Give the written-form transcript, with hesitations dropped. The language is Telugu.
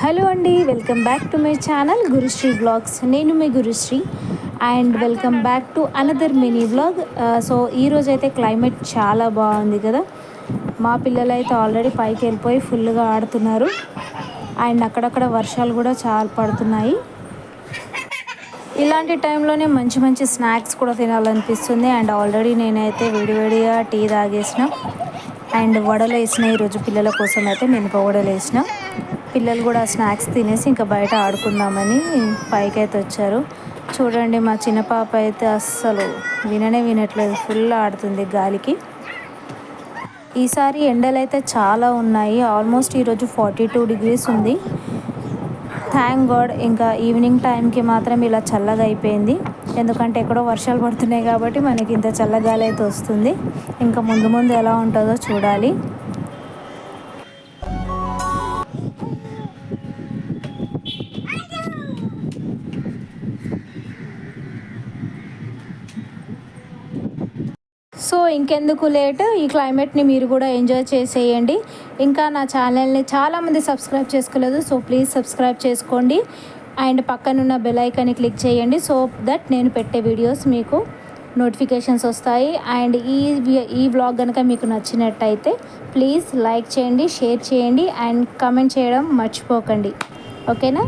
హలో అండి, welcome back to my channel Gurusri blogs. నేను మీ Gurusri and welcome back to another mini blog. So ఈరోజు అయితే క్లైమేట్ చాలా బాగుంది కదా. మా పిల్లలు అయితే ఆల్రెడీ పైకి వెళ్ళిపోయి ఫుల్గా ఆడుతున్నారు అండ్ అక్కడక్కడ వర్షాలు కూడా చాలా పడుతున్నాయి. ఇలాంటి టైంలోనే మంచి మంచి స్నాక్స్ కూడా తినాలనిపిస్తుంది. అండ్ ఆల్రెడీ నేనైతే వేడివేడిగా టీ తాగేసిన అండ్ వడలు వేసిన. ఈరోజు పిల్లల కోసం అయితే మినప వడలు వేసిన. పిల్లలు కూడా స్నాక్స్ తినేసి ఇంకా బయట ఆడుకుందామని పైకి అయితే వచ్చారు. చూడండి, మా చిన్న పాప అయితే అస్సలు వినట్లేదు, ఫుల్ ఆడుతుంది గాలికి. ఈసారి ఎండలు అయితే చాలా ఉన్నాయి. ఆల్మోస్ట్ ఈరోజు 42 degrees ఉంది. థ్యాంక్ గాడ్ ఇంకా ఈవినింగ్ టైంకి మాత్రం ఇలా చల్లగా అయిపోయింది. ఎందుకంటే ఎక్కడో వర్షాలు పడుతున్నాయి కాబట్టి మనకి ఇంత చల్లగాలి అయితే వస్తుంది. ఇంకా ముందు ముందు ఎలా ఉంటుందో చూడాలి. సో ఇంకెందుకు లేట్, ఈ క్లైమేట్ని మీరు కూడా ఎంజాయ్ చేసేయండి. ఇంకా నా ఛానల్ని చాలామంది సబ్స్క్రైబ్ చేసుకోలేదు, సో ప్లీజ్ సబ్స్క్రైబ్ చేసుకోండి అండ్ పక్కనున్న బెల్ ఐకాన్ని క్లిక్ చేయండి. సో దట్ నేను పెట్టే వీడియోస్ మీకు నోటిఫికేషన్స్ వస్తాయి. అండ్ ఈ వ్లాగ్ కనుక మీకు నచ్చినట్టయితే ప్లీజ్ లైక్ చేయండి, షేర్ చేయండి అండ్ కామెంట్ చేయడం మర్చిపోకండి. ఓకేనా?